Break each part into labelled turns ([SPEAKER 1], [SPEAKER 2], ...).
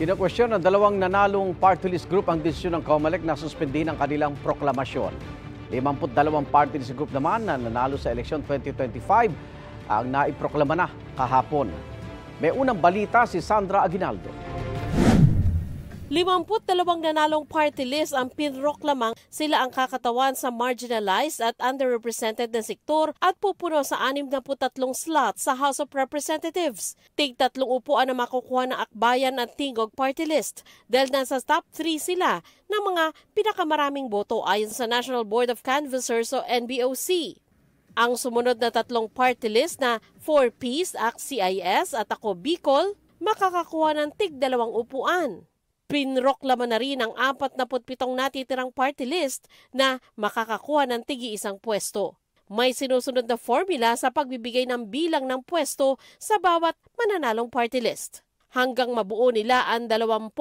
[SPEAKER 1] Kinakwestiyon ng dalawang nanalong party list group ang desisyon ng COMELEC na suspendin ang kanilang proklamasyon. 52 party list group naman na nanalo sa eleksyon 2025 ang naiproklama na kahapon. May unang balita si Sandra Aguinaldo.
[SPEAKER 2] 52 nanalong party list ang pinroklamang sila ang kakatawan sa marginalized at underrepresented na sektor at pupuno sa 63 slots sa House of Representatives. Tig 3 upuan na makukuha ng Akbayan at Tingog party list dahil nasa top 3 sila ng mga pinakamaraming boto ayon sa National Board of Canvassers o NBOC. Ang sumunod na 3 party list na 4Ps, ACT-CIS at Ako Bicol, makakakuha ng tig 2 upuan. Pinroklama na rin ang 47 natitirang party list na makakakuha ng tigi-isang pwesto. May sinusunod na formula sa pagbibigay ng bilang ng pwesto sa bawat mananalong party list. Hanggang mabuo nila ang 20%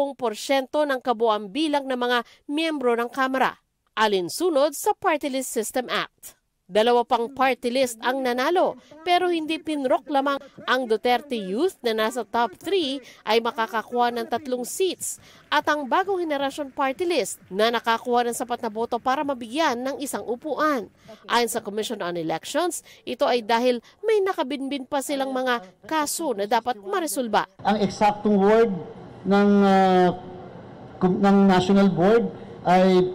[SPEAKER 2] ng kabuuang bilang ng mga miyembro ng Kamara, alinsunod sa Party List System Act. 2 pang party list ang nanalo pero hindi pinroklamang ang Duterte Youth na nasa top 3 ay makakakuha ng 3 seats at ang Bagong Henerasyon party list na nakakuha ng sapat na boto para mabigyan ng 1 upuan. Ayon sa Commission on Elections, ito ay dahil may nakabinbin pa silang mga kaso na dapat maresolba.
[SPEAKER 3] Ang eksaktong word ng National Board ay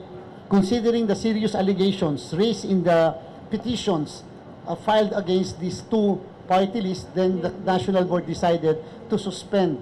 [SPEAKER 3] considering the serious allegations raised in the petitions filed against these 2 party lists, then the National Board decided to suspend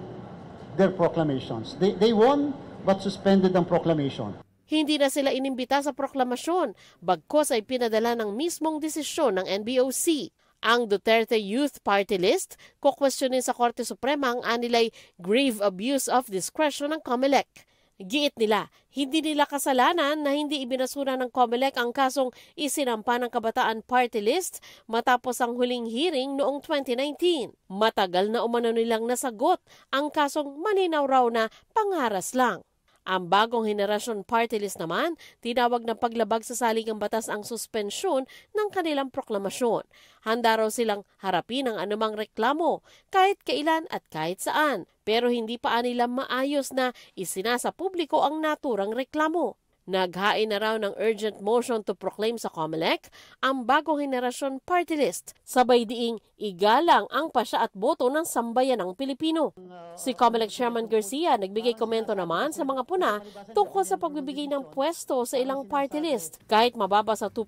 [SPEAKER 3] their proclamations. They won but suspended ang proclamation.
[SPEAKER 2] Hindi na sila inimbita sa proklamasyon, bagkos ay pinadala ng mismong desisyon ng NBOC. Ang Duterte Youth Party List, kukwestiyonin sa Korte Suprema ang anilay grave abuse of discretion ng COMELEC. Giit nila, hindi nila kasalanan na hindi ibinasura ng COMELEC ang kasong isinampa ng Kabataan Party List matapos ang huling hearing noong 2019. Matagal na umano nilang nasagot ang kasong malinaw raw na pangharas lang. Ang Bagong Henerasyon party list naman, tinawag na paglabag sa saligang batas ang suspensyon ng kanilang proklamasyon. Handa raw silang harapin ang anumang reklamo, kahit kailan at kahit saan. Pero hindi pa nila maayos na isinasa publiko ang naturang reklamo. Naghain na raw ng urgent motion to proclaim sa COMELEC ang Bagong Henerasyon party list. Sabay diing igalang ang pasya at boto ng sambayan ng Pilipino. Si COMELEC Chairman Garcia nagbigay komento naman sa mga puna tungkol sa pagbibigay ng pwesto sa ilang party list. Kahit mababa sa 2%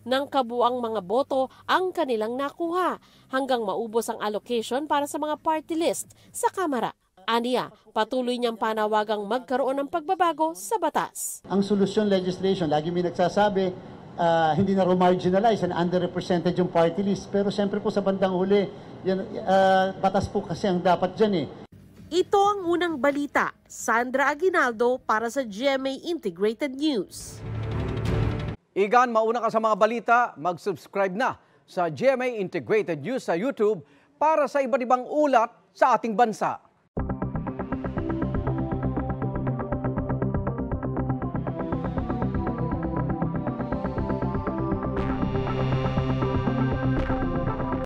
[SPEAKER 2] ng kabuang mga boto ang kanilang nakuha hanggang maubos ang allocation para sa mga party list sa Kamara. Aniya, patuloy niyang panawagang magkaroon ng pagbabago sa batas.
[SPEAKER 3] Ang solusyon legislation, lagi may nagsasabi, hindi na marginalize and underrepresented yung party list. Pero siyempre po sa bandang huli, batas po kasi ang dapat dyan eh.
[SPEAKER 2] Ito ang unang balita. Sandra Aguinaldo para sa GMA Integrated News.
[SPEAKER 1] Igan, mauna ka sa mga balita, mag-subscribe na sa GMA Integrated News sa YouTube para sa iba't ibang ulat sa ating bansa.